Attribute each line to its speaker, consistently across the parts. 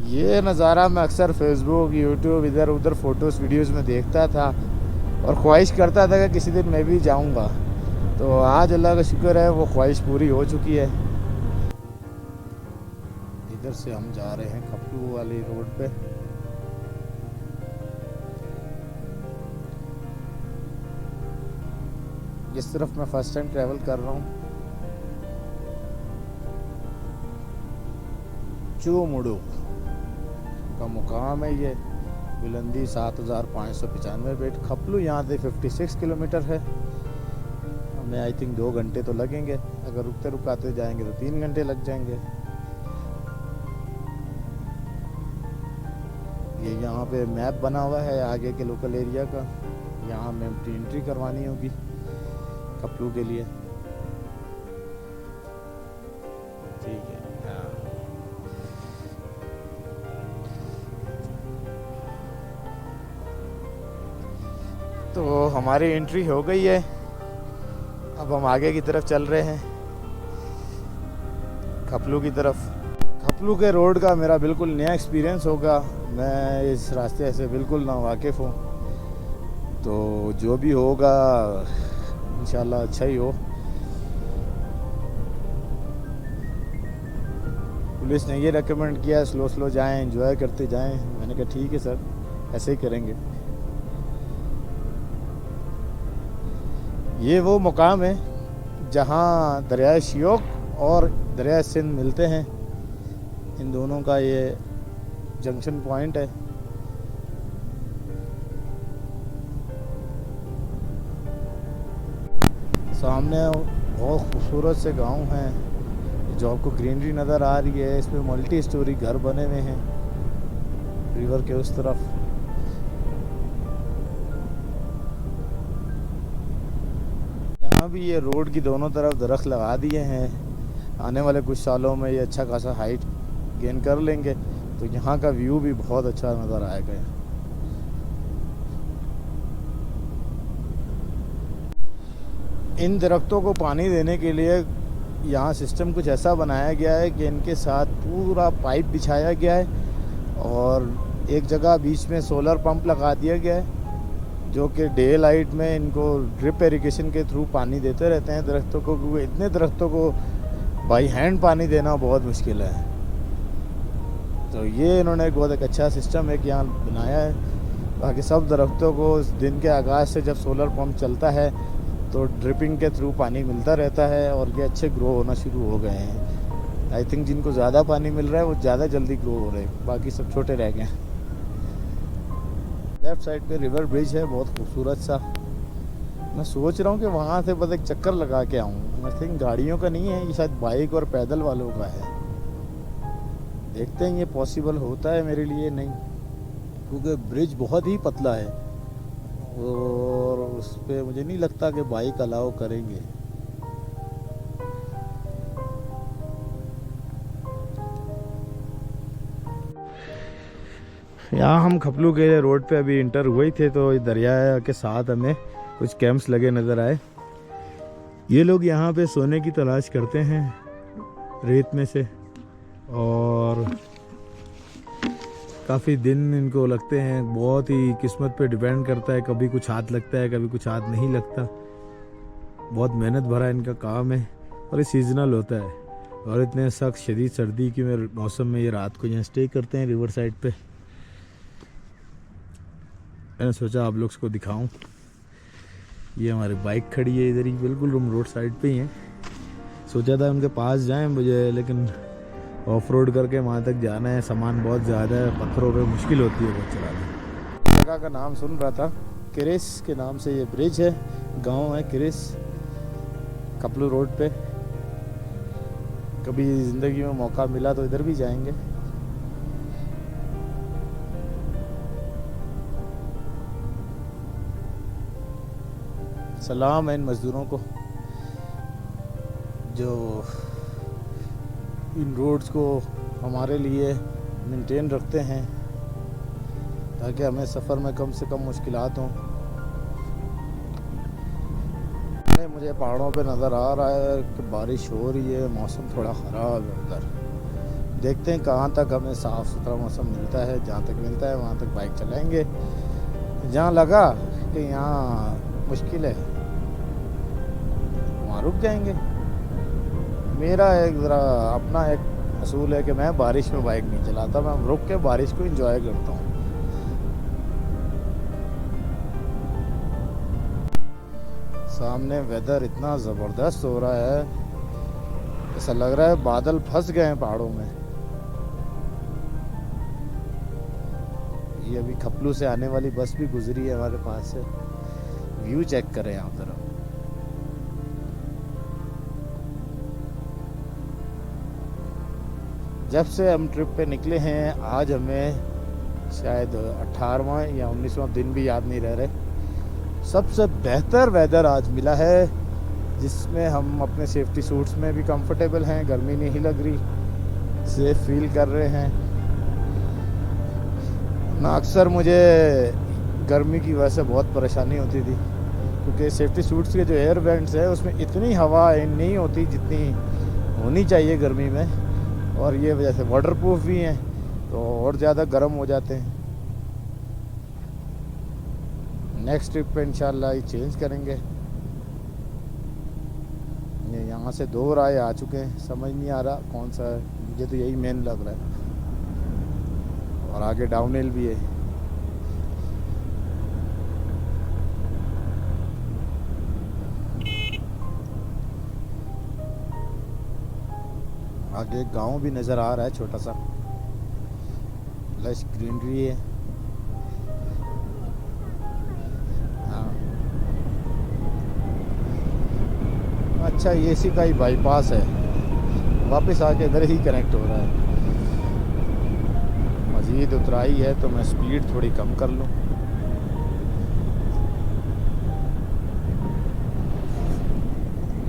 Speaker 1: ये नज़ारा मैं अक्सर फेसबुक, यूट्यूब, इधर उधर फ़ोटोज़ वीडियोज़ में देखता था और ख्वाहिश करता था कि किसी दिन मैं भी जाऊंगा। तो आज अल्लाह का शुक्र है वो ख्वाहिश पूरी हो चुकी है। इधर से हम जा रहे हैं खपलू वाली रोड पे। जिस तरफ मैं फ़र्स्ट टाइम ट्रैवल कर रहा हूँ, चूमुड़ू का मुकाम है ये। बुलंदी 7595 फीट। खपलू यहाँ से 56 किलोमीटर है। हमें आई थिंक 2 घंटे तो लगेंगे। अगर रुकते रुकाते जाएंगे तो 3 घंटे लग जाएंगे। ये यहाँ पे मैप बना हुआ है आगे के लोकल एरिया का। यहाँ हमें एंट्री करवानी होगी खपलू के लिए। ठीक है। हाँ। तो हमारी एंट्री हो गई है। अब हम आगे की तरफ चल रहे हैं, खपलू की तरफ। खपलू के रोड का मेरा बिल्कुल नया एक्सपीरियंस होगा। मैं इस रास्ते से बिल्कुल ना वाकिफ़ हूँ, तो जो भी होगा इंशाल्लाह अच्छा ही हो। पुलिस ने ये रेकमेंड किया स्लो स्लो जाएं, एंजॉय करते जाएं। मैंने कहा ठीक है सर, ऐसे ही करेंगे। ये वो मुकाम है जहाँ दरियाए श्योक और दरियाए सिंध मिलते हैं। इन दोनों का ये जंक्शन पॉइंट है। सामने बहुत खूबसूरत से गांव हैं जो आपको ग्रीनरी नज़र आ रही है। इसमें मल्टी स्टोरी घर बने हुए हैं रिवर के उस तरफ। यहाँ भी ये रोड की दोनों तरफ दरख्त लगा दिए हैं। आने वाले कुछ सालों में ये अच्छा खासा हाइट गेन कर लेंगे, तो यहाँ का व्यू भी बहुत अच्छा नज़र आएगा। इन दरख्तों को पानी देने के लिए यहाँ सिस्टम कुछ ऐसा बनाया गया है कि इनके साथ पूरा पाइप बिछाया गया है और एक जगह बीच में सोलर पंप लगा दिया गया है जो कि डे लाइट में इनको ड्रिप इरिगेशन के थ्रू पानी देते रहते हैं दरख्तों को, क्योंकि इतने दरख्तों को बाई हैंड पानी देना बहुत मुश्किल है। तो ये इन्होंने बहुत एक अच्छा सिस्टम एक यहाँ बनाया है। बाकी सब दरख्तों को दिन के आगाज़ से जब सोलर पंप चलता है तो ड्रिपिंग के थ्रू पानी मिलता रहता है और ये अच्छे ग्रो होना शुरू हो गए हैं। आई थिंक जिनको ज़्यादा पानी मिल रहा है वो ज़्यादा जल्दी ग्रो हो रहे हैं, बाकी सब छोटे रह गए। लेफ़्ट साइड पे रिवर ब्रिज है बहुत खूबसूरत सा। मैं सोच रहा हूँ कि वहाँ से बस एक चक्कर लगा के आऊँ। आई थिंक गाड़ियों का नहीं है, ये शायद बाइक और पैदल वालों का है। देखते हैं ये पॉसिबल होता है मेरे लिए नहीं, क्योंकि ब्रिज बहुत ही पतला है और उस पर मुझे नहीं लगता कि बाइक अलाउ करेंगे। यहाँ हम खपलू के रोड पे अभी इंटर हुए थे तो दरिया के साथ हमें कुछ कैंप्स लगे नज़र आए। ये लोग यहाँ पे सोने की तलाश करते हैं रेत में से और काफ़ी दिन इनको लगते हैं। बहुत ही किस्मत पे डिपेंड करता है, कभी कुछ हाथ लगता है कभी कुछ हाथ नहीं लगता। बहुत मेहनत भरा इनका काम है और ये सीजनल होता है। और इतने सख्त शदीद सर्दी के मौसम में ये रात को यहाँ स्टे करते हैं रिवर साइड पे। मैंने सोचा आप लोग को दिखाऊं। ये हमारी बाइक खड़ी है इधर ही, बिल्कुल हम रोड साइड पे ही हैं। सोचा था उनके पास जाएं मुझे, लेकिन ऑफ रोड करके वहाँ तक जाना है, सामान बहुत ज़्यादा है, पत्थरों पे मुश्किल होती है बहुत चलाना। जगह का नाम सुन रहा था, किरिस के नाम से ये ब्रिज है। गांव है किरिस खपलू रोड पे। कभी ज़िंदगी में मौका मिला तो इधर भी जाएंगे। सलाम है इन मज़दूरों को जो इन रोड्स को हमारे लिए मेंटेन रखते हैं ताकि हमें सफ़र में कम से कम मुश्किलात हों। मुझे पहाड़ों पे नज़र आ रहा है कि बारिश हो रही है, मौसम थोड़ा ख़राब है उधर। देखते हैं कहाँ तक हमें साफ़ सुथरा मौसम मिलता है। जहाँ तक मिलता है वहाँ तक बाइक चलाएंगे। जहाँ लगा कि यहाँ मुश्किल है वहाँ रुक जाएंगे। मेरा एक ज़रा अपना एक असूल है कि मैं बारिश में बाइक नहीं चलाता, मैं रुक के बारिश को एंजॉय करता हूँ। सामने वेदर इतना ज़बरदस्त हो रहा है, ऐसा लग रहा है बादल फंस गए हैं पहाड़ों में। ये अभी खपलू से आने वाली बस भी गुजरी है हमारे पास से। व्यू चेक करें यहाँ तरफ। जब से हम ट्रिप पे निकले हैं आज हमें शायद 18वां या 19वां दिन भी याद नहीं रह रहे। सबसे बेहतर वेदर आज मिला है, जिसमें हम अपने सेफ्टी सूट्स में भी कंफर्टेबल हैं, गर्मी नहीं लग रही, सेफ फील कर रहे हैं ना। अक्सर मुझे गर्मी की वजह से बहुत परेशानी होती थी, क्योंकि सेफ्टी सूट्स के जो एयर वेंट्स है उसमें इतनी हवा नहीं होती जितनी होनी चाहिए गर्मी में, और ये वजह से वाटरप्रूफ भी हैं तो और ज़्यादा गर्म हो जाते हैं। नेक्स्ट ट्रिप पे इंशाल्लाह ये चेंज करेंगे। ये यहाँ से 2 राय आ चुके हैं, समझ नहीं आ रहा कौन सा है, मुझे तो यही मेन लग रहा है, और आगे डाउन हिल भी है। आगे एक गांव भी नज़र आ रहा है, छोटा सा, लश ग्रीनरी है। हाँ, अच्छा ये इसी का ही बाईपास है, वापस आके इधर ही कनेक्ट हो रहा है। मज़ीद उतराई है तो मैं स्पीड थोड़ी कम कर लूँ।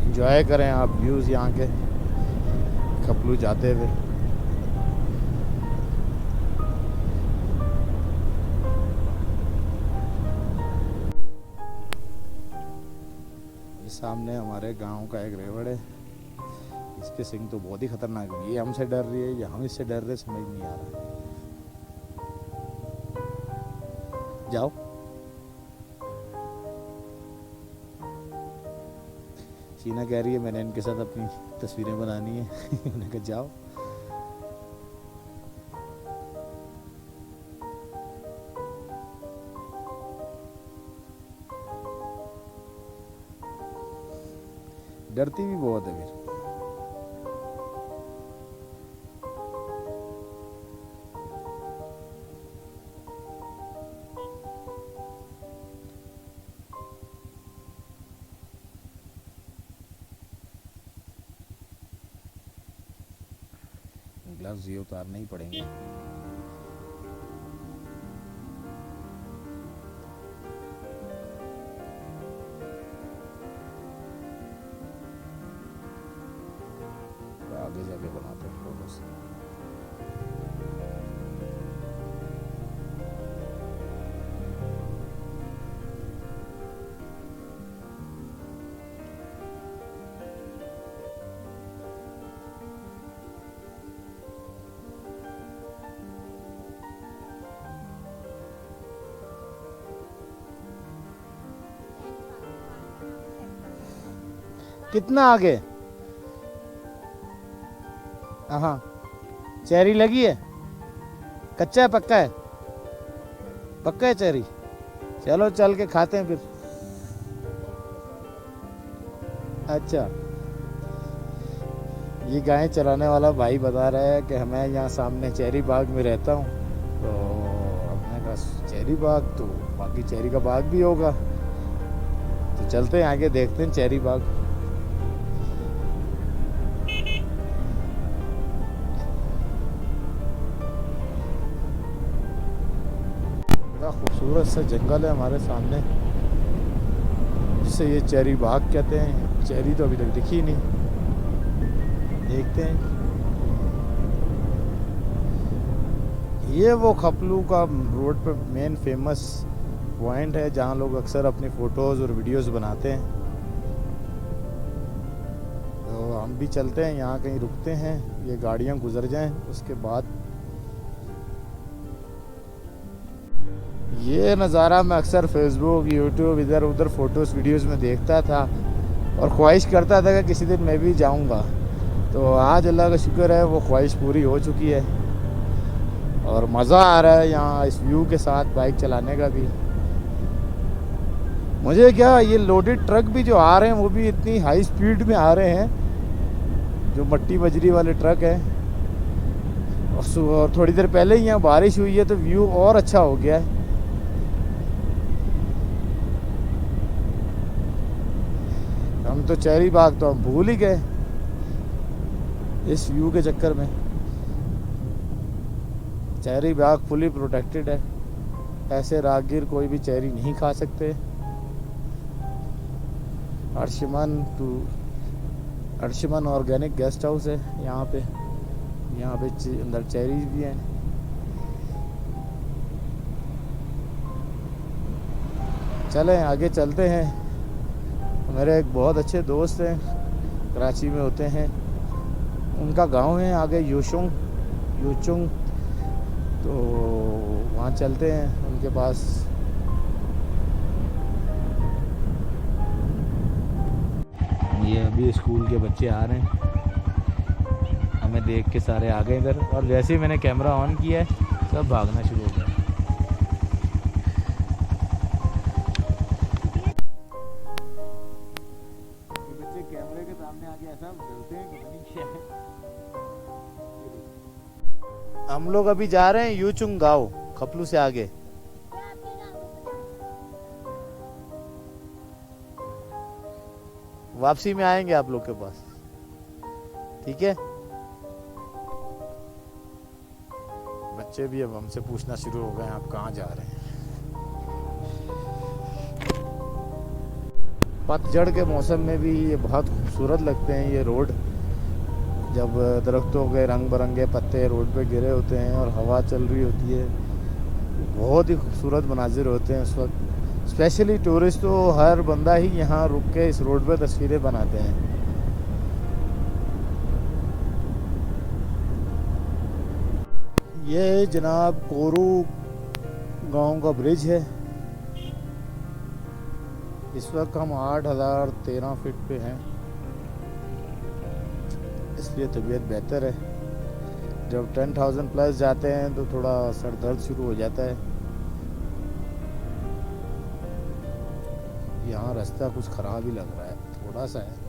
Speaker 1: एंजॉय करें आप व्यूज़ यहाँ के खपलू जाते हुए। सामने हमारे गांव का एक रेवड़ है, इसके सिंग तो बहुत ही खतरनाक है। ये हमसे डर रही है या हम इससे डर रहे, समझ नहीं आ रहा। जाओ, शीना कह रही है मैंने इनके साथ अपनी तस्वीरें बनानी है। मैंने कहा जाओ। डरती भी बहुत है फिर। ग्लव्स ये उतारने ही पड़ेंगे। आगे जाके बनाते हैं फोटोज। कितना आगे? हाँ, चेरी लगी है? कच्चा है पक्का है? पक्का है चेरी। चलो चल के खाते हैं फिर। अच्छा, ये गाय चराने वाला भाई बता रहा है कि मैं यहाँ सामने चेरी बाग में रहता हूँ, तो अपने पास चेरी बाग, तो बाकी चेरी का बाग भी होगा, तो चलते हैं आगे देखते हैं चेरी बाग। खूबसूरत सा जंगल है हमारे सामने, जिसे ये चेरी बाग कहते हैं। चेरी तो अभी तक दिखी नहीं, देखते हैं। ये वो खपलू का रोड पे मेन फेमस पॉइंट है जहाँ लोग अक्सर अपनी फ़ोटोज़ और वीडियोज़ बनाते हैं। तो हम हम भी चलते हैं, यहाँ कहीं रुकते हैं, ये गाड़ियाँ गुजर जाएं, उसके बाद। ये नज़ारा मैं अक्सर फेसबुक, यूट्यूब, इधर उधर फ़ोटोज़ वीडियोज़ में देखता था और ख्वाहिश करता था कि किसी दिन मैं भी जाऊंगा। तो आज अल्लाह का शुक्र है वो ख्वाहिश पूरी हो चुकी है और मज़ा आ रहा है यहाँ इस व्यू के साथ बाइक चलाने का भी। मुझे क्या, ये लोडेड ट्रक भी जो आ रहे हैं वो भी इतनी हाई स्पीड में आ रहे हैं, जो मट्टी बजरी वाले ट्रक हैं। और थोड़ी देर पहले ही यहाँ बारिश हुई है तो व्यू और अच्छा हो गया है। हम तो चेरी बाग तो हम भूल ही गए इस व्यू के चक्कर में। चेरी बाग फुली प्रोटेक्टेड है, ऐसे राहगीर कोई भी चेरी नहीं खा सकते। अर्शमन ऑर्गेनिक गेस्ट हाउस है यहाँ पे अंदर चेरीज भी हैं। चलें आगे चलते हैं। मेरे एक बहुत अच्छे दोस्त हैं, कराची में होते हैं, उनका गांव है आगे यूचुंग, तो वहाँ चलते हैं उनके पास। ये अभी स्कूल के बच्चे आ रहे हैं, हमें देख के सारे आ गए इधर, और जैसे ही मैंने कैमरा ऑन किया है सब भागना शुरू हो गया। बच्चे कैमरे के सामने आके ऐसा डरते हैं, पता नहीं क्या है। हम लोग अभी जा रहे हैं यूचुंग गांव, खपलू से आगे। वापसी में आएंगे आप लोग के पास, ठीक है। बच्चे भी अब हमसे पूछना शुरू हो गए आप कहाँ जा रहे हैं। पतझड़ के मौसम में भी ये बहुत खूबसूरत लगते हैं ये रोड, जब दरख्तों के रंग बिरंगे पत्ते रोड पे गिरे होते हैं और हवा चल रही होती है, बहुत ही खूबसूरत मनाजिर होते हैं उस वक्त। स्पेशली टूरिस्ट तो हर बंदा ही यहाँ रुक के इस रोड पे तस्वीरें बनाते हैं। ये जनाब कोरू गांव का ब्रिज है। इस वक्त हम 8013 फीट पे हैं, इसलिए तबीयत बेहतर है। जब 10,000 प्लस जाते हैं तो थोड़ा सर दर्द शुरू हो जाता है। यहाँ रास्ता कुछ ख़राब ही लग रहा है, थोड़ा सा है।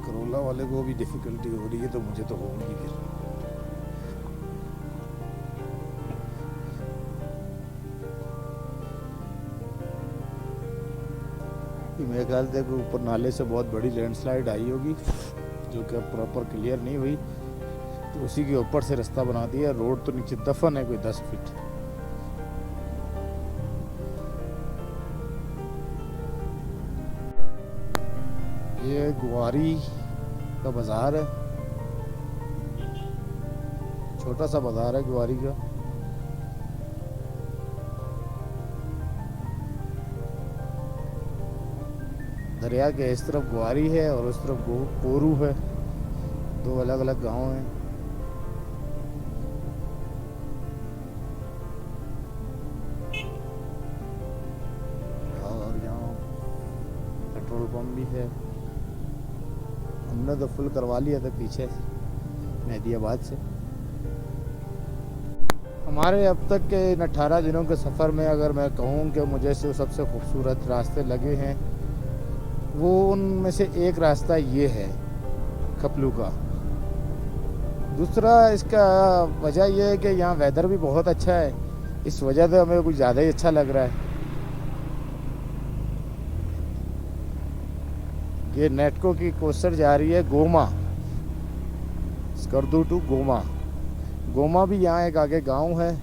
Speaker 1: करोला वाले को भी डिफ़िकल्टी हो रही है तो मुझे तो होगी फिर। मेरे ख्याल से ऊपर नाले से बहुत बड़ी लैंडस्लाइड आई होगी जो कि प्रॉपर क्लियर नहीं हुई, तो उसी के ऊपर से रास्ता बना दिया। रोड तो नीचे दफन है कोई 10 फीट। ये गुवारी का बाजार है, छोटा सा बाजार है गुवारी का। दरिया के इस तरफ गुवारी है और उस तरफ कोरू है, दो अलग अलग गांव हैं। और यहाँ पेट्रोल पंप भी है। हमने तो फुल करवा लिया था पीछे मेहदीआबाद से। हमारे अब तक के इन 18 दिनों के सफ़र में अगर मैं कहूँ कि मुझे जो सबसे खूबसूरत रास्ते लगे हैं, वो उनमें से एक रास्ता ये है खपलू का। दूसरा इसका वजह यह है कि यहाँ वेदर भी बहुत अच्छा है, इस वजह से हमें कुछ ज़्यादा ही अच्छा लग रहा है। ये नेटको की कोस्टर जा रही है गोमा, स्कर्दू टू गोमा। गोमा भी यहाँ एक आगे गांव है,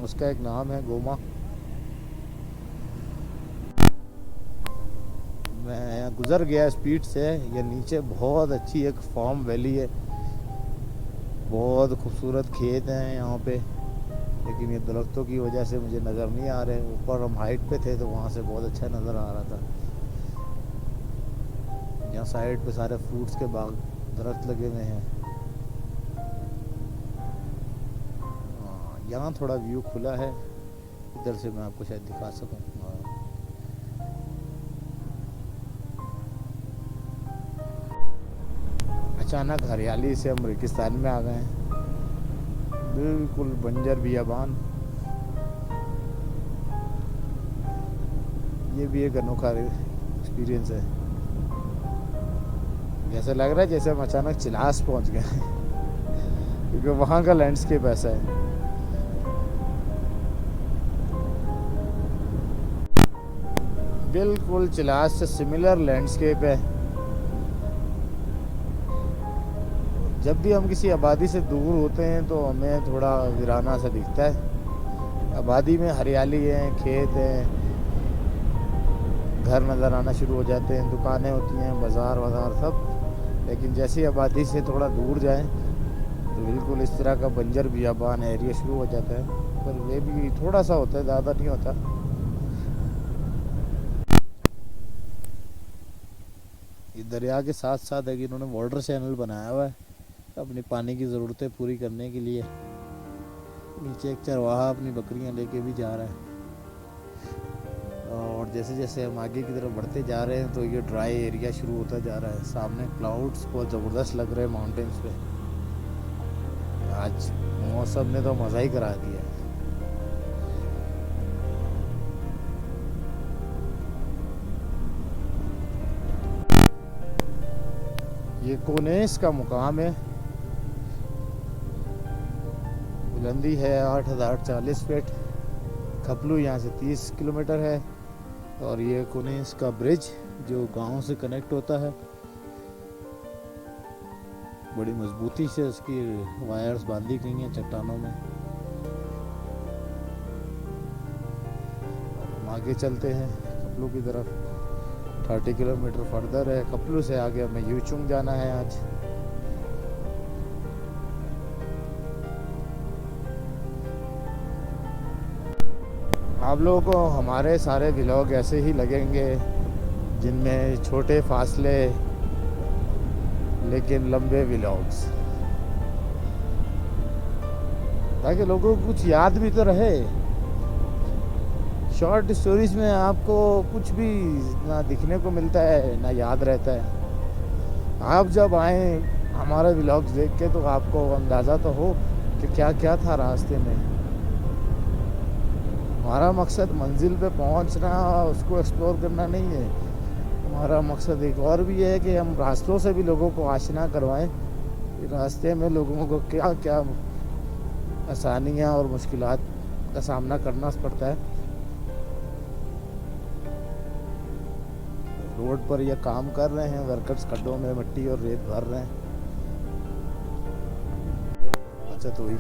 Speaker 1: उसका एक नाम है गोमा। मैं यहाँ गुजर गया स्पीड से। ये नीचे बहुत अच्छी एक फार्म वैली है, बहुत खूबसूरत खेत हैं यहाँ पे, लेकिन ये दरख्तों की वजह से मुझे नज़र नहीं आ रहे। ऊपर हम हाइट पे थे तो वहाँ से बहुत अच्छा नज़र आ रहा था। यहाँ साइड पे सारे फ्रूट्स के बाग दरख्त लगे हुए हैं। यहाँ थोड़ा व्यू खुला है, इधर से मैं आपको शायद दिखा सकूँ। अचानक हरियाली से हम रेगिस्तान में आ गए हैं, बिल्कुल बंजर बियाबान। ये भी एक अनोखा एक्सपीरियंस है। जैसे लग रहा है जैसे हम अचानक चिलास पहुंच गए क्योंकि वहाँ का लैंडस्केप ऐसा है। बिल्कुल चिलास से सिमिलर लैंडस्केप है। जब भी हम किसी आबादी से दूर होते हैं तो हमें थोड़ा वीराना सा दिखता है। आबादी में हरियाली है, खेत हैं, घर नज़र आना शुरू हो जाते हैं, दुकानें होती हैं, बाज़ार वाजार सब। लेकिन जैसे ही आबादी से थोड़ा दूर जाएं तो बिल्कुल इस तरह का बंजर बियाबान एरिया शुरू हो जाता है। पर वे भी थोड़ा सा होता है, ज़्यादा नहीं होता। ये दरिया के साथ साथ है कि इन्होंने वाटर चैनल बनाया हुआ है अपनी पानी की ज़रूरतें पूरी करने के लिए। नीचे एक चरवाहा अपनी बकरियां लेके भी जा रहा है। और जैसे जैसे हम आगे की तरफ बढ़ते जा रहे हैं तो ये ड्राई एरिया शुरू होता जा रहा है। सामने क्लाउड्स बहुत ज़बरदस्त लग रहे हैं माउंटेन्स पे। आज मौसम ने तो मज़ा ही करा दिया है। ये कोनेस का मुकाम है, बुलंदी है 8040 फीट। खपलू यहाँ से 30 किलोमीटर है। और ये कोनेस का ब्रिज जो गांव से कनेक्ट होता है, बड़ी मजबूती से उसकी वायर्स बांधी गई हैं चट्टानों में। हम आगे चलते हैं खपलू की तरफ। 30 किलोमीटर फर्दर है। खपलू से आगे हमें यूचुंग जाना है आज। आप लोगों को हमारे सारे व्लॉग ऐसे ही लगेंगे जिनमें छोटे फासले लेकिन लंबे व्लॉग्स, ताकि लोगों को कुछ याद भी तो रहे। शॉर्ट स्टोरीज में आपको कुछ भी ना दिखने को मिलता है ना याद रहता है। आप जब आए हमारा व्लॉग्स देख के तो आपको अंदाज़ा तो हो कि क्या क्या था रास्ते में। हमारा मकसद मंजिल पे पहुंचना, उसको एक्सप्लोर करना नहीं है। हमारा मकसद एक और भी है कि हम रास्तों से भी लोगों को आशना करवाएं कि रास्ते में लोगों को क्या क्या आसानियां और मुश्किलात का सामना करना पड़ता है। रोड पर ये काम कर रहे हैं, वर्कर्स खड्डों में मिट्टी और रेत भर रहे हैं। अच्छा, तो ही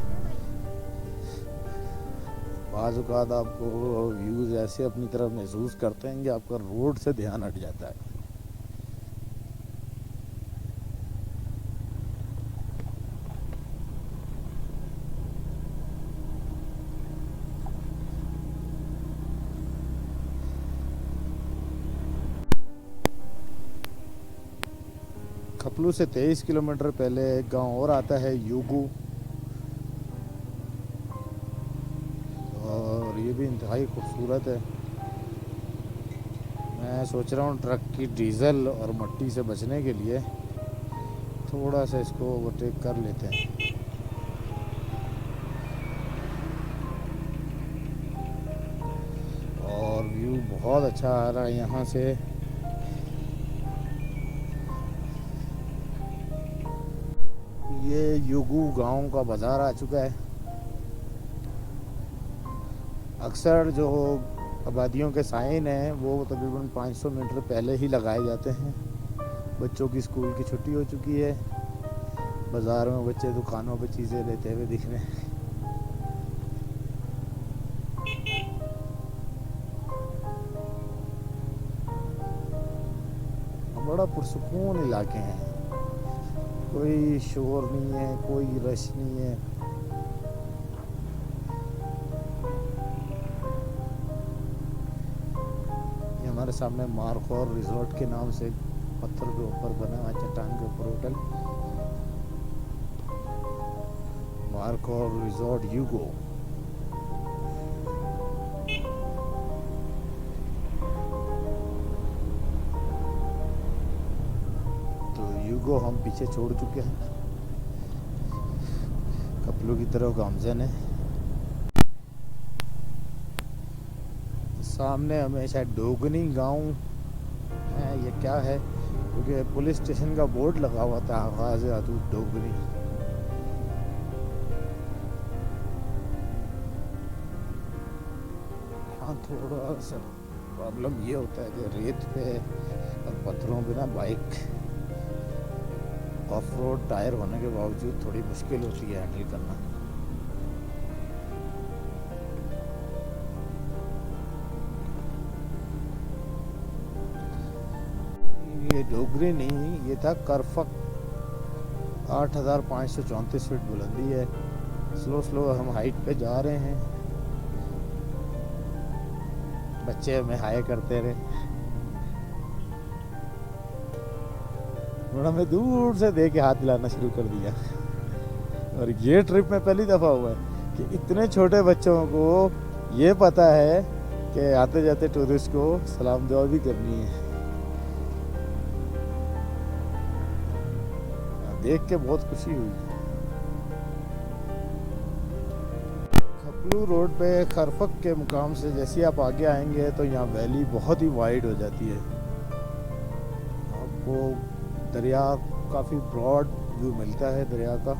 Speaker 1: बाज़ औक़ात आपको व्यूज़ ऐसे अपनी तरफ महसूस करते हैं कि आपका रोड से ध्यान हट जाता है। खपलू से 23 किलोमीटर पहले एक गांव और आता है, यूगू। और ये भी इंतहाई खूबसूरत है। मैं सोच रहा हूँ ट्रक की डीजल और मट्टी से बचने के लिए थोड़ा सा इसको ओवरटेक कर लेते हैं। और व्यू बहुत अच्छा आ रहा है यहाँ से। ये युगू गांव का बाज़ार आ चुका है। अक्सर जो आबादियों के साइन हैं वो तकरीबन 500 मीटर पहले ही लगाए जाते हैं। बच्चों की स्कूल की छुट्टी हो चुकी है। बाज़ार में बच्चे दुकानों पे चीज़ें लेते हुए दिख रहे हैं। बड़ा पुरसुकून इलाके हैं, कोई शोर नहीं है, कोई रश नहीं है। ये हमारे सामने मार्कोर रिजॉर्ट के नाम से पत्थर के ऊपर बना है, चट्टान के ऊपर होटल, मार्कोर रिजॉर्ट यूगो। यूगो हम पीछे छोड़ चुके हैं, कपलों की तरफ गामजन है। सामने हमें शायद डोगनी गांव है, ये क्या है, क्योंकि पुलिस स्टेशन का बोर्ड लगा हुआ था आगाज हदूद डोगनी। हाँ, थोड़ा सा प्रॉब्लम ये होता है कि रेत पे और पत्थरों पे ना बाइक ऑफ रोड टायर होने के बावजूद थोड़ी मुश्किल होती है हैंडल करना। ये डोगरी नहीं, ये था करफक। 8,534 फीट बुलंदी है। स्लो स्लो हम हाइट पे जा रहे हैं। बच्चे हमें हाय करते रहे, हमें दूर से देख के हाथ हिलाना शुरू कर दिया। और ये ट्रिप में पहली दफ़ा हुआ है कि इतने छोटे बच्चों को ये पता है कि आते जाते टूरिस्ट को सलाम दुआ भी करनी है। देख के बहुत खुशी हुई। खपलू रोड पे खरफक के मुकाम से जैसे आप आगे आएंगे तो यहाँ वैली बहुत ही वाइड हो जाती है। आपको दरिया काफ़ी ब्रॉड व्यू मिलता है दरिया का।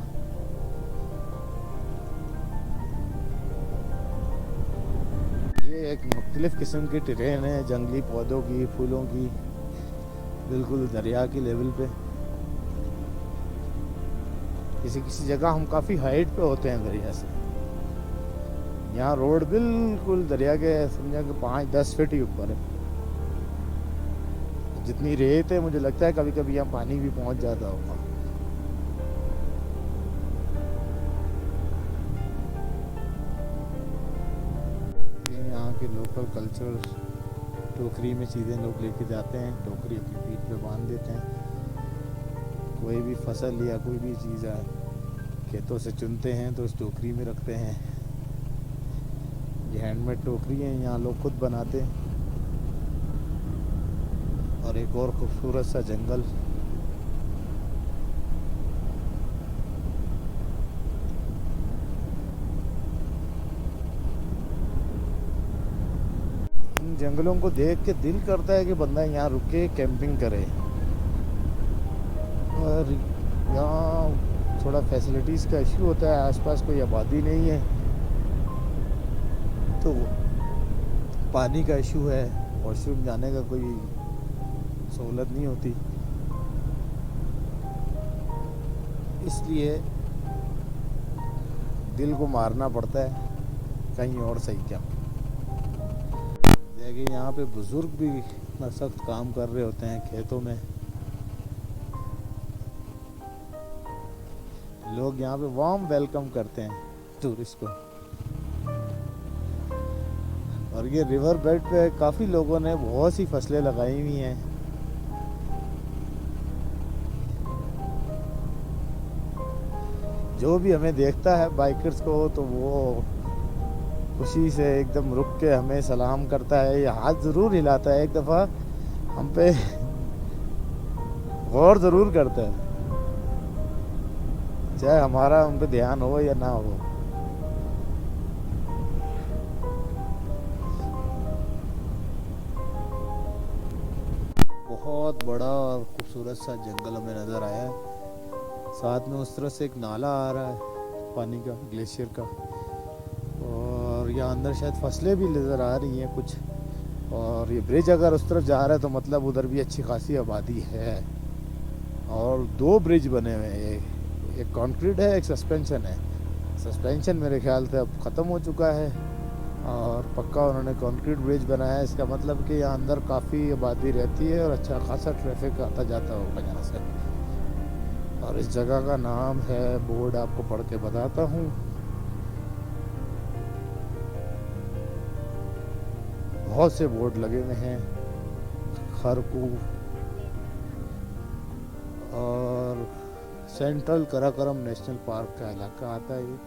Speaker 1: ये एक मुख्तलिफ किस्म की टेरेन है, जंगली पौधों की, फूलों की, बिल्कुल दरिया की लेवल पे। किसी किसी जगह हम काफ़ी हाइट पे होते हैं दरिया से। यहाँ रोड बिल्कुल दरिया के समझा कि 5-10 फीट ही ऊपर है। जितनी रेत है मुझे लगता है कभी कभी यहाँ पानी भी पहुँच जाता होगा। यहाँ के लोकल कल्चर, टोकरी में चीज़ें लोग लेके जाते हैं, टोकरी अपनी पीठ पे बांध देते हैं। कोई भी फसल या कोई भी चीज़ खेतों से चुनते हैं तो उस टोकरी में रखते हैं। ये हैंडमेड टोकरी है, यहाँ लोग खुद बनाते हैं। और एक और खूबसूरत सा जंगल, इन जंगलों को देख के दिल करता है कि बंदा यहाँ रुक के कैंपिंग करे। और यहाँ थोड़ा फैसिलिटीज़ का इशू होता है, आसपास कोई आबादी नहीं है तो पानी का इशू है, वॉशरूम जाने का कोई सहूलत नहीं होती, इसलिए दिल को मारना पड़ता है कहीं और सही क्या। देखिए यहाँ पे बुजुर्ग भी इतना सख्त काम कर रहे होते हैं खेतों में। लोग यहाँ पे वार्म वेलकम करते हैं टूरिस्ट को। और ये रिवर बेड पे काफ़ी लोगों ने बहुत सी फसलें लगाई हुई हैं। जो भी हमें देखता है बाइकर्स को तो वो खुशी से एकदम रुक के हमें सलाम करता है, या हाथ ज़रूर हिलाता है। एक दफ़ा हम पे गौर ज़रूर करता है, चाहे हमारा उन पे ध्यान हो या ना हो। बहुत बड़ा और खूबसूरत सा जंगल हमें नज़र आया है। साथ में उस तरफ से एक नाला आ रहा है पानी का, ग्लेशियर का। और यहाँ अंदर शायद फसलें भी नज़र आ रही हैं कुछ। और ये ब्रिज अगर उस तरफ जा रहा है तो मतलब उधर भी अच्छी खासी आबादी है। और 2 ब्रिज बने हुए हैं, एक कंक्रीट है, एक सस्पेंशन है। सस्पेंशन मेरे ख्याल से अब ख़त्म हो चुका है और पक्का उन्होंने कंक्रीट ब्रिज बनाया है। इसका मतलब कि यहाँ अंदर काफ़ी आबादी रहती है और अच्छा खासा ट्रैफिक आता जाता होगा यहाँ से। और इस जगह का नाम है, बोर्ड आपको पढ़ के बताता हूँ, बहुत से बोर्ड लगे हुए हैं। खरकू और सेंट्रल कराकोरम नेशनल पार्क का इलाका आता है ये।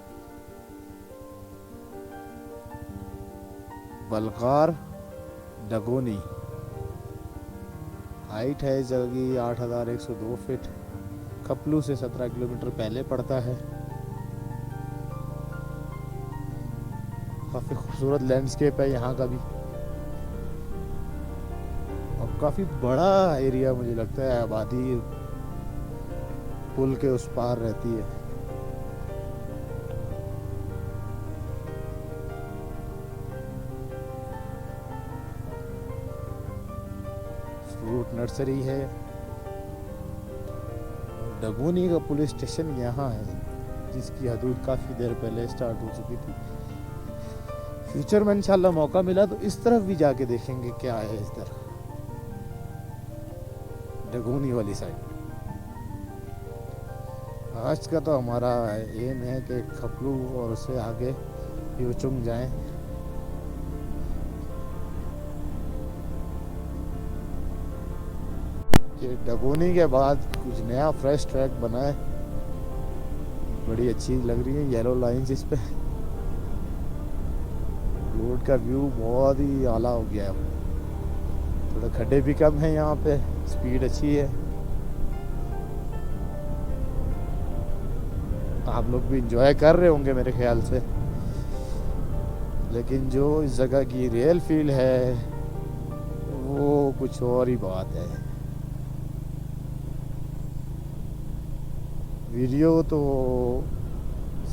Speaker 1: बलकार डगोनी, हाइट है इस जगह की 8102 फीट। खपलू से 17 किलोमीटर पहले पड़ता है। काफ़ी खूबसूरत लैंडस्केप है यहाँ का भी, और काफ़ी बड़ा एरिया मुझे लगता है। आबादी पुल के उस पार रहती है। फ्रूट नर्सरी है। डगोनी का पुलिस स्टेशन यहाँ है, जिसकी हदूद काफ़ी देर पहले स्टार्ट हो चुकी थी। फ्यूचर में इंशाल्लाह मौका मिला तो इस तरफ भी जाके देखेंगे क्या है इस तरफ, डगोनी वाली साइड। आज का तो हमारा एम है कि खपलू और उससे आगे यूचुंग जाएं। ये डगोनी के बाद कुछ नया फ्रेश ट्रैक बना है, बड़ी अच्छी लग रही है येलो लाइंस इस पे। रोड का व्यू बहुत ही आला हो गया है। थोड़ा खड्डे भी कम है यहाँ पे, स्पीड अच्छी है। आप लोग भी इंजॉय कर रहे होंगे मेरे ख्याल से। लेकिन जो इस जगह की रियल फील है वो कुछ और ही बात है। वीडियो तो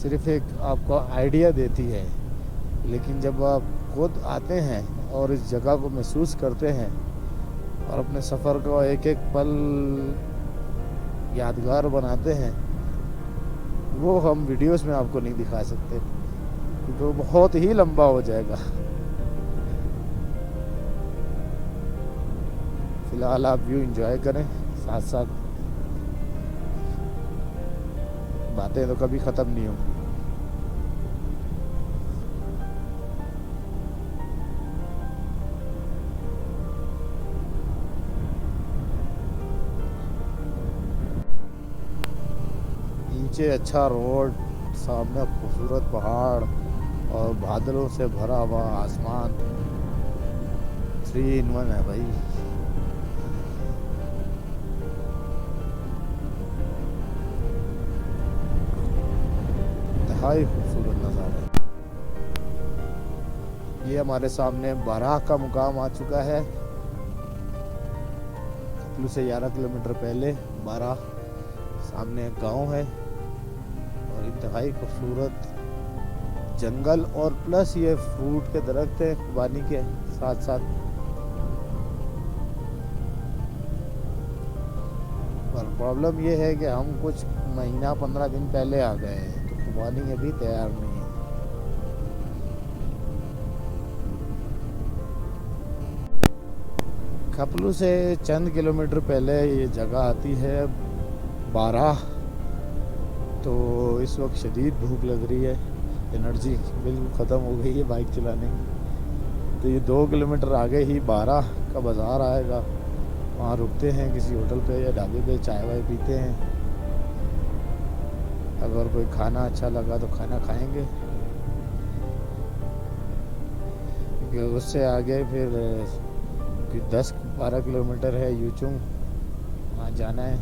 Speaker 1: सिर्फ एक आपको आइडिया देती है, लेकिन जब आप खुद आते हैं और इस जगह को महसूस करते हैं और अपने सफ़र को एक एक पल यादगार बनाते हैं, वो हम वीडियोस में आपको नहीं दिखा सकते क्योंकि वो बहुत ही लंबा हो जाएगा। फिलहाल आप व्यू एंजॉय करें, साथ साथ बातें तो कभी ख़त्म नहीं होंगी। नीचे अच्छा रोड, सामने खूबसूरत पहाड़ और बादलों से भरा हुआ आसमान। 3 in 1 है भाई। इंतहाई खूबसूरत नज़ारा। ये हमारे सामने बाराह का मुकाम आ चुका है। खपलू से 11 किलोमीटर पहले बाराह सामने एक गांव है और इंतहाई खूबसूरत जंगल और प्लस ये फ्रूट के दरख्त है खुबानी के साथ साथ। पर प्रॉब्लम ये है कि हम कुछ महीना 15 दिन पहले आ गए हैं तो खुबानी अभी तैयार नहीं है। खपलू से चंद किलोमीटर पहले ये जगह आती है बाराह। तो इस वक्त शदीद भूख लग रही है, एनर्जी बिल्कुल ख़त्म हो गई है बाइक चलाने की। तो ये 2 किलोमीटर आगे ही बाराह का बाज़ार आएगा, वहाँ रुकते हैं किसी होटल पे या ढाबे पे, चाय वाय पीते हैं। अगर कोई खाना अच्छा लगा तो खाना खाएंगे, क्योंकि उससे आगे फिर 10-12 किलोमीटर है यूचुंग, वहाँ जाना है।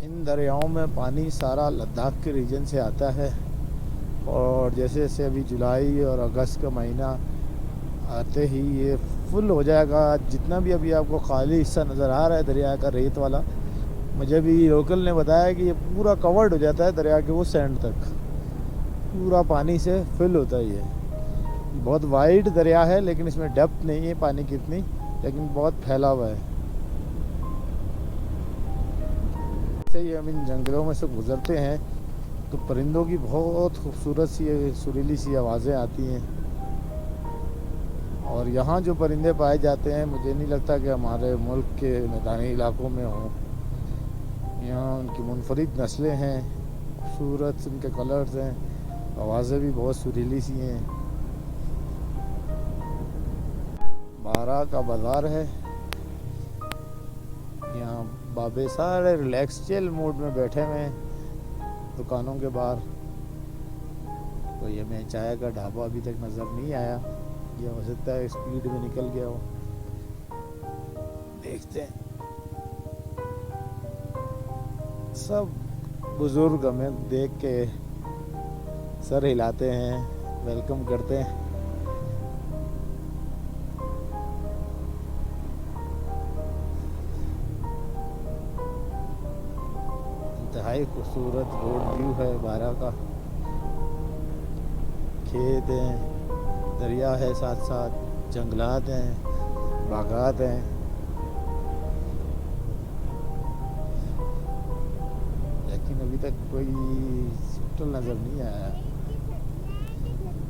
Speaker 1: इन दरियाओं में पानी सारा लद्दाख के रीजन से आता है और जैसे जैसे अभी जुलाई और अगस्त का महीना आते ही ये फुल हो जाएगा। जितना भी अभी आपको खाली हिस्सा नज़र आ रहा है दरिया का रेत वाला, मुझे भी लोकल ने बताया कि ये पूरा कवर्ड हो जाता है दरिया के वो सैंड तक, पूरा पानी से फिल होता है। ये बहुत वाइड दरिया है लेकिन इसमें डेप्थ नहीं है पानी की इतनी, लेकिन बहुत फैला हुआ है। से ही हम इन जंगलों में से गुजरते हैं तो परिंदों की बहुत खूबसूरत सी सुरीली सी आवाज़ें आती हैं। और यहाँ जो परिंदे पाए जाते हैं मुझे नहीं लगता कि हमारे मुल्क के मैदानी इलाकों में हों। यहाँ उनकी मुनफरिद नस्लें हैं, खूबसूरत उनके कलर्स हैं, आवाज़ें भी बहुत सुरीली सी हैं। बारह का बाज़ार है। यहाँ बाबे सारे रिलैक्स चिल मूड में बैठे हुए हैं दुकानों के बाहर। कोई हमें चाय का ढाबा अभी तक नज़र नहीं आया, या हो सकता है स्पीड में निकल गया हो। देखते हैं। सब बुजुर्ग हमें देख के सर हिलाते हैं, वेलकम करते हैं। इंतहाई खूबसूरत रोड व्यू है बारह का। खेत हैं, दरिया है, साथ साथ जंगलात हैं, बागात हैं। लेकिन अभी तक कोई होटल नज़र नहीं आया।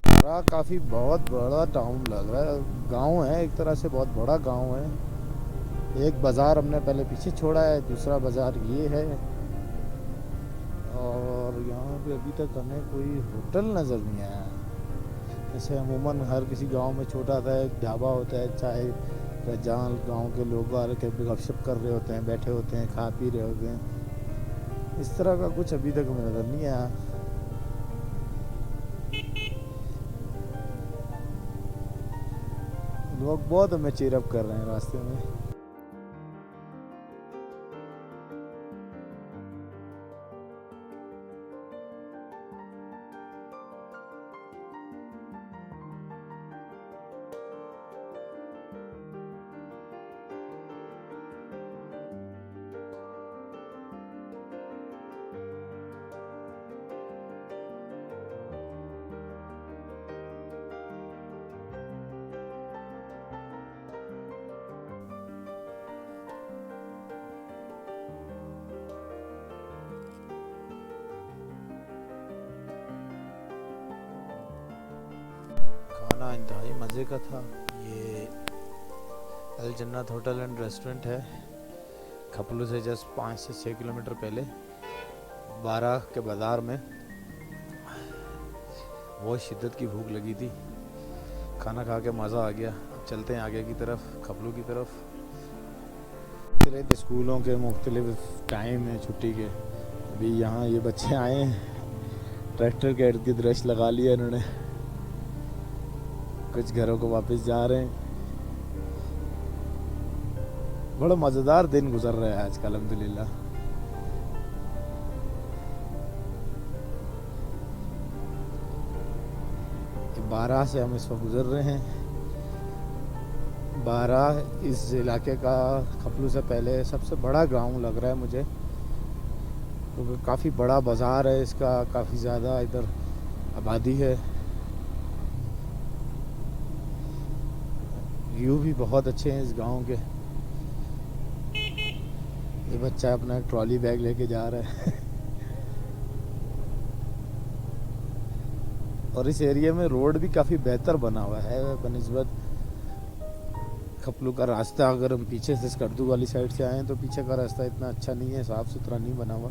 Speaker 1: बारह काफ़ी बहुत बड़ा टाउन लग रहा है, गांव है एक तरह से, बहुत बड़ा गांव है। एक बाज़ार हमने पहले पीछे छोड़ा है, दूसरा बाज़ार ये है। और यहाँ पे अभी तक हमें कोई होटल नज़र नहीं आया। जैसे अमूमन हर किसी गांव में छोटा सा एक ढाबा होता है, चाय का, जहाँ गांव के लोग आ के गपशप कर रहे होते हैं, बैठे होते हैं, खा पी रहे होते हैं। इस तरह का कुछ अभी तक हमें नज़र नहीं आया। लोग बहुत हमें चीरअप कर रहे हैं रास्ते में। खाना इंतहाई मज़े का था। ये अल जन्नत होटल एंड रेस्टोरेंट है, खपलू से जस्ट 5 से 6 किलोमीटर पहले, बारह के बाज़ार में। बहुत शिद्दत की भूख लगी थी, खाना खा के मज़ा आ गया। अब चलते हैं आगे की तरफ, खपलू की तरफ। मुख्तलिफ स्कूलों के मुख्तलिफ टाइम है छुट्टी के। अभी यहाँ ये बच्चे आए हैं, ट्रैक्टर के इर्द गिर्द रश लगा लिया इन्होंने, कुछ घरों को वापस जा रहे हैं। बड़ा मज़ेदार दिन गुजर रहा है आज का, अल्हम्दुलिल्लाह। बारह से हम इस वक्त गुजर रहे हैं। बारह इस इलाके का खपलू से पहले सबसे बड़ा गांव लग रहा है मुझे, क्योंकि काफ़ी बड़ा बाज़ार है इसका, काफ़ी ज़्यादा इधर आबादी है। व्यू भी बहुत अच्छे हैं इस गांव के। ये बच्चा अपना एक ट्रॉली बैग लेके जा रहा है और इस एरिया में रोड भी काफ़ी बेहतर बना हुआ है बनिस्बत खपलू का रास्ता। अगर हम पीछे से स्कर्दू वाली साइड से आएँ तो पीछे का रास्ता इतना अच्छा नहीं है, साफ़ सुथरा नहीं बना हुआ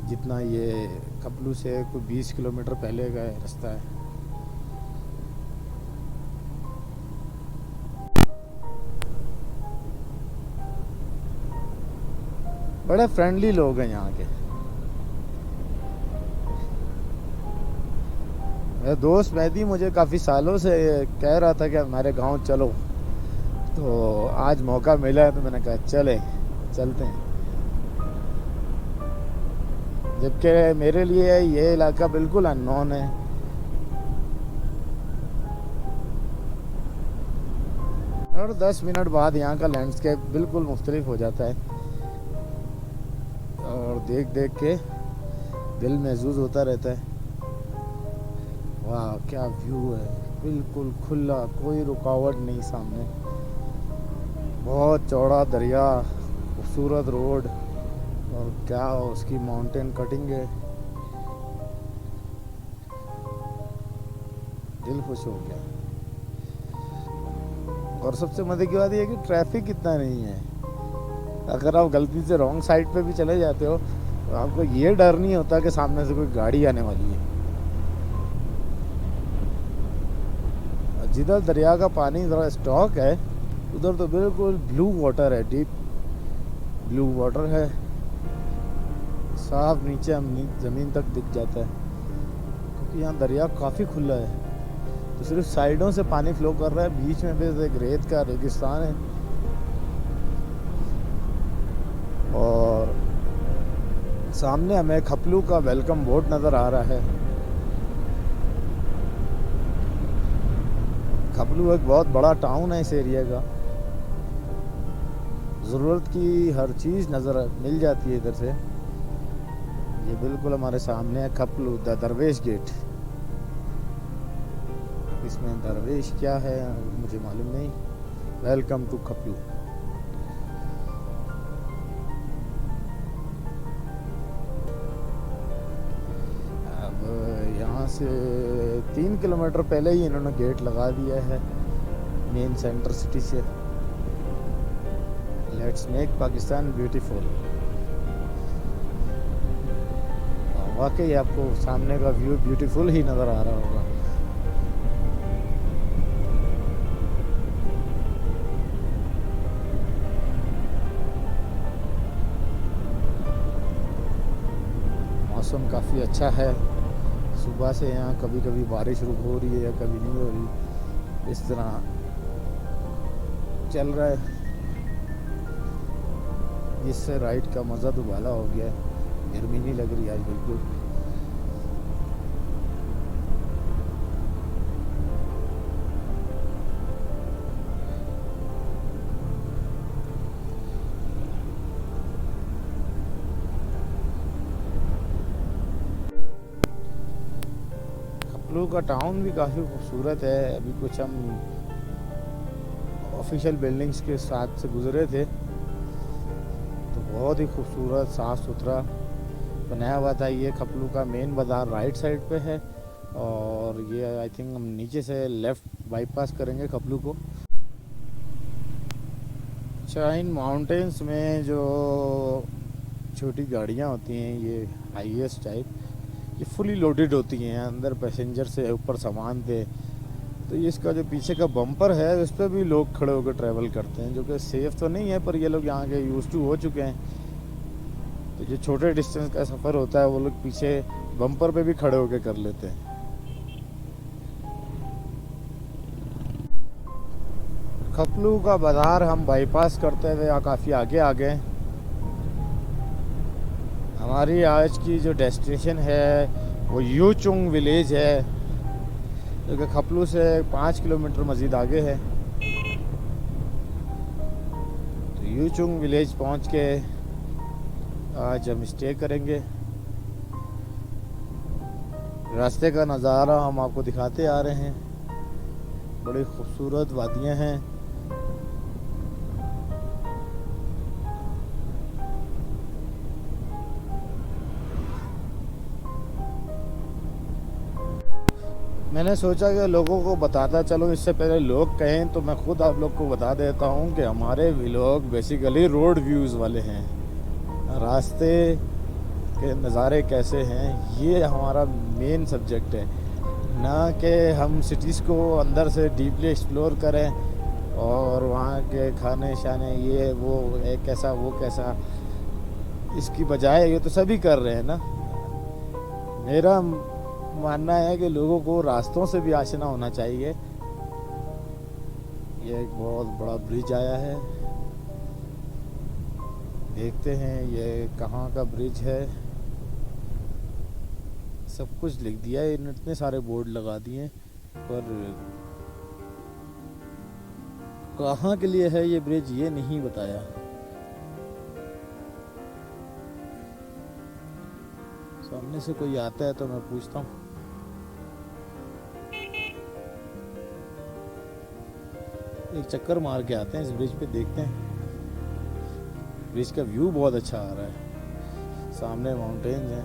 Speaker 1: जितना ये खपलू से कोई 20 किलोमीटर पहले का रास्ता है। बड़े फ्रेंडली लोग हैं यहाँ के। मेरा दोस्त मेहदी मुझे काफ़ी सालों से कह रहा था कि हमारे गांव चलो, तो आज मौका मिला है तो मैंने कहा चलते हैं। जबकि मेरे लिए ये इलाका बिल्कुल अननोन है। और 10 मिनट बाद यहाँ का लैंडस्केप बिल्कुल मुख्तलिफ हो जाता है और देख देख के दिल महसूस होता रहता है। वाह क्या व्यू है, बिल्कुल खुला, कोई रुकावट नहीं सामने। बहुत चौड़ा दरिया, खूबसूरत रोड और क्या उसकी माउंटेन कटिंग है। दिल खुश हो गया। और सबसे मजे की बात यह है कि ट्रैफिक इतना नहीं है। अगर आप गलती से रॉन्ग साइड पे भी चले जाते हो तो आपको ये डर नहीं होता कि सामने से कोई गाड़ी आने वाली है। जिधर दरिया का पानी ज़रा स्टॉक है उधर तो बिल्कुल ब्लू वाटर है, डीप ब्लू वाटर है, साफ नीचे ज़मीन तक दिख जाता है क्योंकि यहाँ दरिया काफ़ी खुला है। तो सिर्फ साइडों से पानी फ्लो कर रहा है, बीच में बस एक रेत का रेगिस्तान है। और सामने हमें खपलू का वेलकम बोर्ड नज़र आ रहा है। खपलू एक बहुत बड़ा टाउन है इस एरिया का। ज़रूरत की हर चीज़ नज़र मिल जाती है इधर से। ये बिल्कुल हमारे सामने है खपलू, द दरवेश गेट। इसमें दरवेश क्या है मुझे मालूम नहीं। Welcome to Khaplu. अब यहाँ से 3 किलोमीटर पहले ही इन्होंने गेट लगा दिया है मेन सेंटर सिटी से। Let's make Pakistan beautiful. वाकई आपको सामने का व्यू ब्यूटीफुल ही नज़र आ रहा होगा। मौसम काफ़ी अच्छा है। सुबह से यहाँ कभी कभी बारिश रुक हो रही है या कभी नहीं हो रही, इस तरह चल रहा है, जिससे राइड का मज़ा दुबाला हो गया है। गर्मी नहीं लग रही आज बिल्कुल। खपलू का टाउन भी काफ़ी खूबसूरत है। अभी कुछ हम ऑफिशियल बिल्डिंग्स के साथ से गुजरे थे तो बहुत ही खूबसूरत साफ़ सुथरा बनाया हुआ था। ये खपलू का मेन बाज़ार राइट साइड पे है और ये आई थिंक हम नीचे से लेफ़्ट बाईपास करेंगे खपलू को। अच्छा, इन माउंटेन्स में जो छोटी गाड़ियाँ होती हैं ये हाईएस्ट टाइप, ये फुली लोडेड होती हैं, अंदर पैसेंजर से ऊपर सामान थे। तो ये इसका जो पीछे का बम्पर है उस पर भी लोग खड़े होकर ट्रैवल करते हैं, जो कि सेफ़ तो नहीं है पर ये लोग यहाँ के यूज़ टू हो चुके हैं। तो जो छोटे डिस्टेंस का सफ़र होता है वो लोग पीछे बम्पर पे भी खड़े होकर कर लेते हैं। खपलू का बाज़ार हम बाईपास करते हुए यहाँ काफ़ी आगे आ गए। हमारी आज की जो डेस्टिनेशन है वो यूचुंग विलेज है, जो कि खपलू से 5 किलोमीटर मज़ीद आगे है। तो यूचुंग विलेज पहुँच के आज हम स्टे करेंगे। रास्ते का नज़ारा हम आपको दिखाते आ रहे हैं। बड़ी खूबसूरत वादियाँ हैं। मैंने सोचा कि लोगों को बताता चलो, इससे पहले लोग कहें तो मैं खुद आप लोग को बता देता हूं कि हमारे व्लॉग बेसिकली रोड व्यूज़ वाले हैं। रास्ते के नज़ारे कैसे हैं ये हमारा मेन सब्जेक्ट है, ना कि हम सिटीज़ को अंदर से डीपली एक्सप्लोर करें और वहाँ के खाने शाने ये वो कैसा वो कैसा, इसकी बजाय ये तो सभी कर रहे हैं ना। मेरा मानना है कि लोगों को रास्तों से भी आशना होना चाहिए। ये एक बहुत बड़ा ब्रिज आया है, देखते हैं ये कहाँ का ब्रिज है। सब कुछ लिख दिया है, इतने सारे बोर्ड लगा दिए, पर कहाँ के लिए है ये ब्रिज ये नहीं बताया। सामने से कोई आता है तो मैं पूछता हूँ। एक चक्कर मार के आते हैं इस ब्रिज पे, देखते हैं। ब्रिज का व्यू बहुत अच्छा आ रहा है, सामने माउंटेन्स हैं।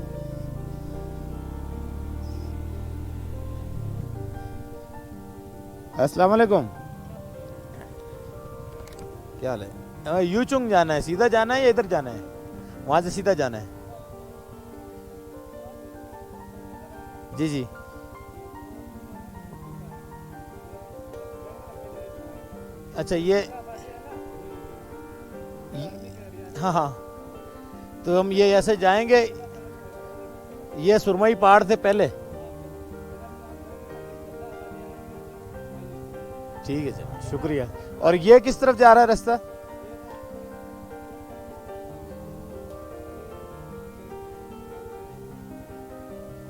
Speaker 1: अस्सलाम वालेकुम। क्या हाल है? यूचुंग जाना है, सीधा जाना है या इधर जाना है? वहाँ से सीधा जाना है। जी जी। अच्छा हाँ हाँ। तो हम ये ऐसे जाएंगे, ये सुरमई पहाड़ से पहले। ठीक है सर, शुक्रिया। और ये किस तरफ जा रहा है रास्ता?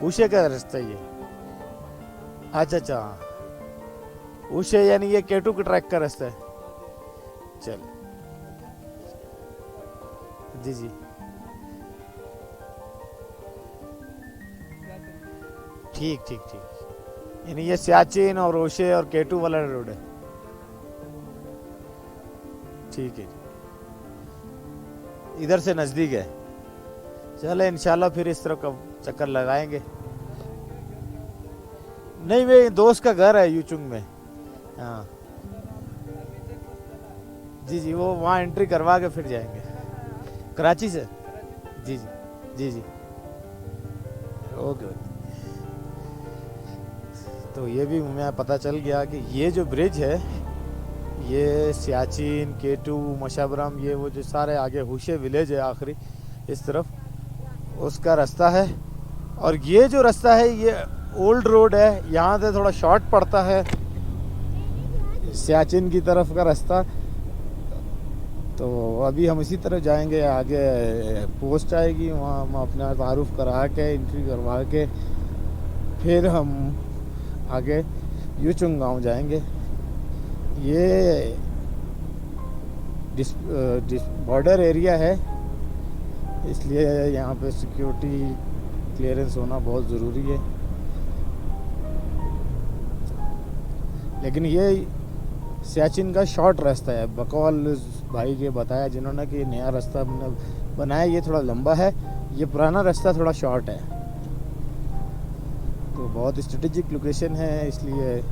Speaker 1: उषे का रास्ता ये? अच्छा अच्छा। उषे यानी ये केटू के ट्रैक का रास्ता है। चल। जी जी। ठीक ठीक ठीक। यानी ये सियाचिन और ओशे और केटू वाला रोड है। ठीक है। इधर से नज़दीक है। चले इंशाल्लाह फिर इस तरफ का चक्कर लगाएंगे। नहीं, मेरे दोस्त का घर है यूचुंग में। हाँ जी जी, वो वहाँ एंट्री करवा के फिर जाएंगे। कराची से। जी जी। जी जी। Okay okay. तो ये भी हमें पता चल गया कि ये जो ब्रिज है, ये सियाचिन, केटू, मशाबरम, ये वो जो सारे आगे हुशे विलेज है आखिरी इस तरफ, उसका रास्ता है। और ये जो रास्ता है ये ओल्ड रोड है, यहाँ से थोड़ा शॉर्ट पड़ता है सियाचिन की तरफ का रास्ता। तो अभी हम इसी तरफ जाएंगे, आगे पोस्ट आएगी, वहाँ हम अपना तारुफ करा के एंट्री करवा के फिर हम आगे यूचुंग गांव जाएंगे। ये बॉर्डर एरिया है, इसलिए यहाँ पे सिक्योरिटी क्लियरेंस होना बहुत ज़रूरी है। लेकिन ये सियाचिन का शॉर्ट रास्ता है, बकौल भाई के बताया जिन्होंने कि नया रास्ता बनाया, ये थोड़ा लंबा है, ये पुराना रास्ता थोड़ा शॉर्ट है। तो बहुत स्ट्रेटेजिक लोकेशन है, इसलिए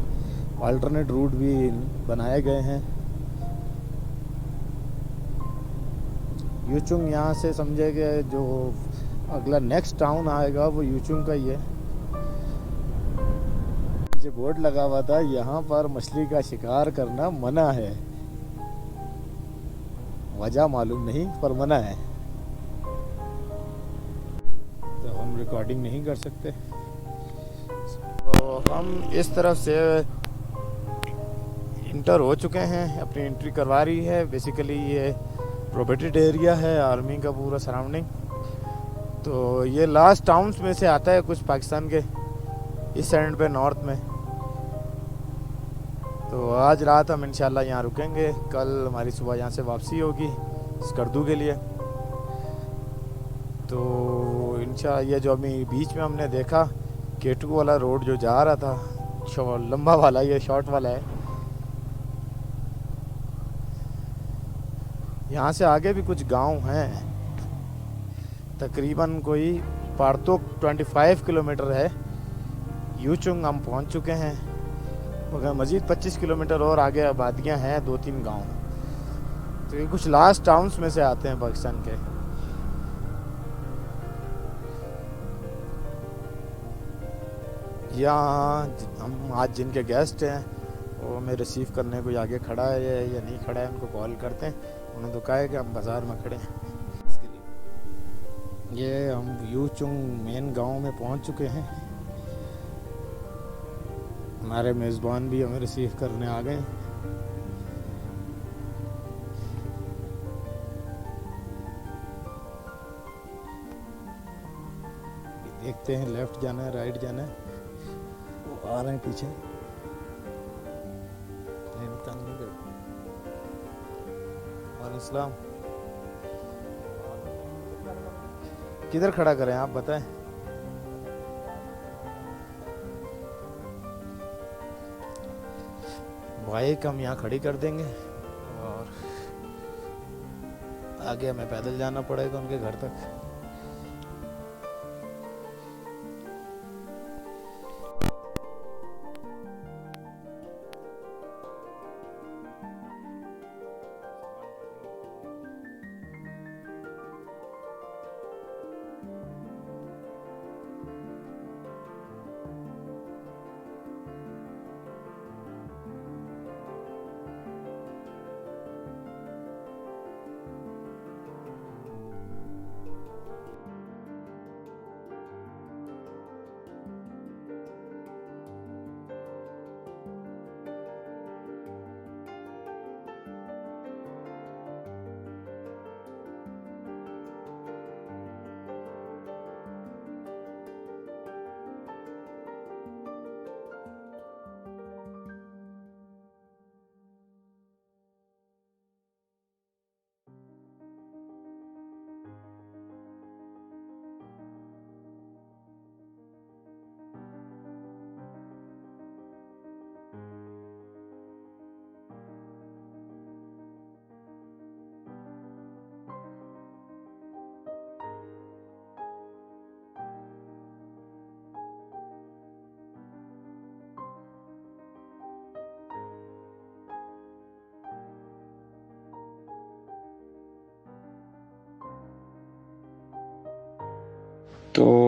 Speaker 1: अल्टरनेट रूट भी बनाए गए हैं। यूचुंग यहाँ से समझेंगे, जो अगला नेक्स्ट टाउन आएगा वो यूचुंग का ही है। जो बोर्ड लगा हुआ था, यहाँ पर मछली का शिकार करना मना है। वजह मालूम नहीं पर मना है, तो हम रिकॉर्डिंग नहीं कर सकते। तो हम इस तरफ से इंटर हो चुके हैं, अपनी एंट्री करवा रही है। बेसिकली ये प्रोटेक्टेड एरिया है, आर्मी का पूरा सराउंडिंग। तो ये लास्ट टाउन्स में से आता है कुछ पाकिस्तान के इस एंड पे, नॉर्थ में। तो आज रात हम इंशाल्लाह यहाँ रुकेंगे, कल हमारी सुबह यहाँ से वापसी होगी स्कर्दू के लिए। तो इंशाल्लाह ये जो अभी बीच में हमने देखा केटू वाला रोड जो जा रहा था लंबा वाला, ये शॉर्ट वाला है। यहाँ से आगे भी कुछ गांव हैं, तकरीबन कोई पारतोक 25 किलोमीटर है। यूचुंग हम पहुँच चुके हैं, मगर मज़ीद 25 किलोमीटर और आगे आबादियाँ हैं, 2-3 गांव। तो ये कुछ लास्ट टाउन्स में से आते हैं पाकिस्तान के। यहाँ हम आज जिनके गेस्ट हैं वो हमें रिसीव करने को आगे खड़ा है या नहीं खड़ा है, उनको कॉल करते हैं। उन्होंने तो कहा है कि हम बाज़ार में खड़े हैं इसके लिए। ये हम यूचुंग मेन गांव में पहुंच चुके हैं। हमारे मेज़बान भी हमें रिसीव करने आ गए। देखते हैं लेफ्ट जाना है राइट जाना है, वो आ रहे हैं पीछे। वालेकुम, किधर खड़ा करें आप बताएं? बाइक हम यहाँ खड़ी कर देंगे और आगे हमें पैदल जाना पड़ेगा उनके घर तक।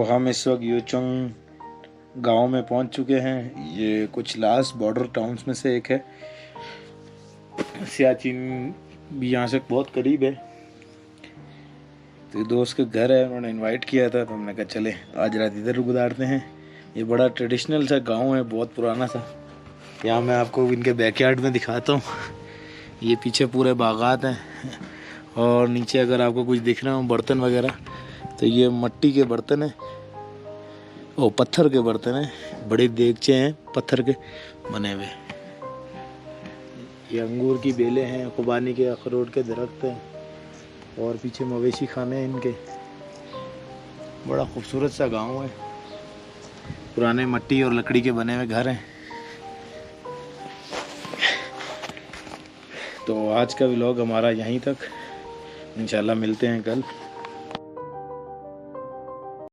Speaker 1: हम इस वक्त यूचुंग गांव में पहुंच चुके हैं। ये कुछ लास्ट बॉर्डर टाउन्स में से एक है। सियाचिन भी यहाँ से बहुत करीब है। तो दोस्त के घर है, उन्होंने इनवाइट किया था, तो हमने कहा चले आज रात इधर गुजारते हैं। ये बड़ा ट्रेडिशनल सा गांव है, बहुत पुराना सा। यहाँ मैं आपको इनके बैकयार्ड में दिखाता हूँ। ये पीछे पूरे बागात हैं और नीचे अगर आपको कुछ दिख रहा हो बर्तन वगैरह, तो ये मिट्टी के बर्तन हैं, ओ पत्थर के बर्तन हैं। बड़े देगचे हैं पत्थर के बने हुए। ये अंगूर की बेलें हैं, खुबानी के अखरोट के दरख्त हैं और पीछे मवेशी खाने हैं इनके। बड़ा खूबसूरत सा गांव है। पुराने मिट्टी और लकड़ी के बने हुए घर हैं। तो आज का व्लॉग हमारा यहीं तक। इंशाल्लाह मिलते हैं कल।